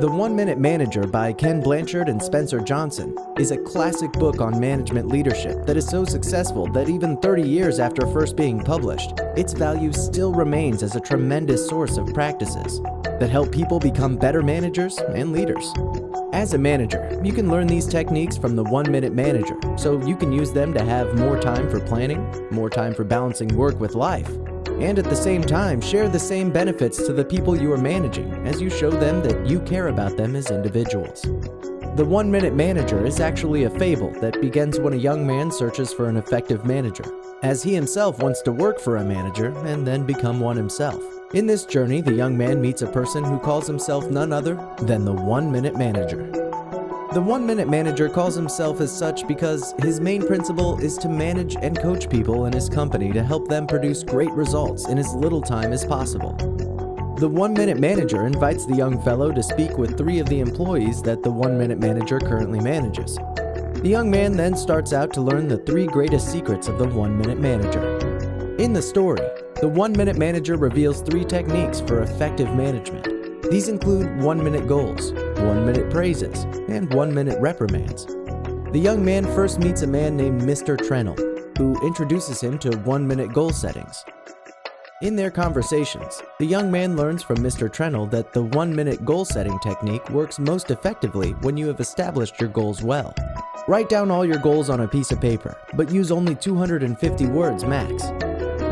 The 1-Minute Manager by Ken Blanchard and Spencer Johnson is a classic book on management leadership that is so successful that even 30 years after first being published, its value still remains as a tremendous source of practices that help people become better managers and leaders. As a manager, you can learn these techniques from the 1-Minute Manager, so you can use them to have more time for planning, more time for balancing work with life, and at the same time share the same benefits to the people you are managing as you show them that you care about them as individuals. The 1-Minute Manager is actually a fable that begins when a young man searches for an effective manager, as he himself wants to work for a manager and then become one himself. In this journey, the young man meets a person who calls himself none other than the 1-Minute Manager. The 1-Minute Manager calls himself as such because his main principle is to manage and coach people in his company to help them produce great results in as little time as possible. The 1-Minute Manager invites the young fellow to speak with 3 of the employees that the 1-Minute Manager currently manages. The young man then starts out to learn the 3 greatest secrets of the 1-Minute Manager. In the story, the 1-Minute Manager reveals 3 techniques for effective management. These include 1-minute goals, 1-minute praises, and 1-minute reprimands. The young man first meets a man named Mr. Trennell, who introduces him to 1-minute goal settings. In their conversations, the young man learns from Mr. Trennell that the 1-minute goal setting technique works most effectively when you have established your goals well. Write down all your goals on a piece of paper, but use only 250 words max.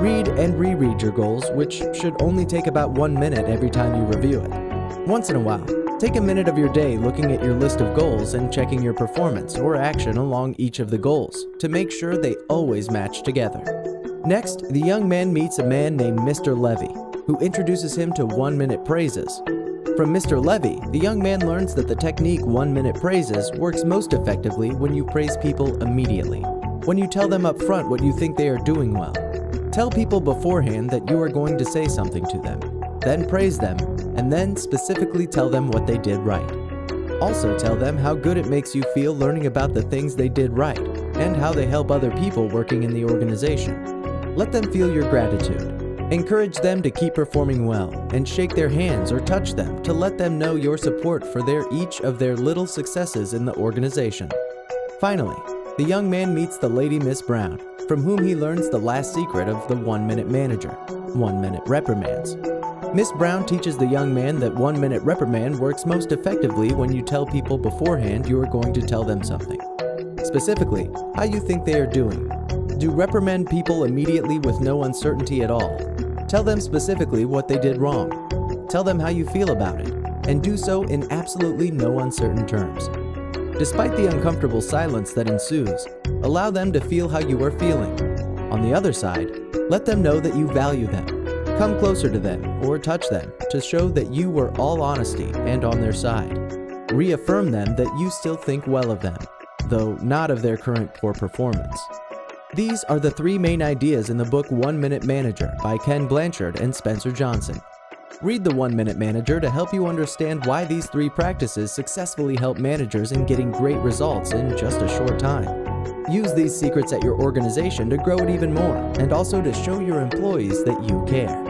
Read and reread your goals, which should only take about 1 minute every time you review it. Once in a while, take a minute of your day looking at your list of goals and checking your performance or action along each of the goals to make sure they always match together. Next, the young man meets a man named Mr. Levy, who introduces him to 1-minute praises. From Mr. Levy, the young man learns that the technique 1-minute praises works most effectively when you praise people immediately, when you tell them up front what you think they are doing well. Tell people beforehand that you are going to say something to them, then praise them, and then specifically tell them what they did right. Also tell them how good it makes you feel learning about the things they did right, and how they help other people working in the organization. Let them feel your gratitude. Encourage them to keep performing well, and shake their hands or touch them to let them know your support for each of their little successes in the organization. Finally, the young man meets the lady Miss Brown, from whom he learns the last secret of the 1-Minute Manager, 1-minute reprimands. Miss Brown teaches the young man that 1-minute reprimand works most effectively when you tell people beforehand you are going to tell them something. Specifically, how you think they are doing. Do reprimand people immediately with no uncertainty at all. Tell them specifically what they did wrong. Tell them how you feel about it, and do so in absolutely no uncertain terms. Despite the uncomfortable silence that ensues, allow them to feel how you are feeling. On the other side, let them know that you value them. Come closer to them or touch them to show that you were all honesty and on their side. Reaffirm them that you still think well of them, though not of their current poor performance. These are the 3 main ideas in the book 1-Minute Manager by Ken Blanchard and Spencer Johnson. Read the 1-Minute Manager to help you understand why these 3 practices successfully help managers in getting great results in just a short time. Use these secrets at your organization to grow it even more, and also to show your employees that you care.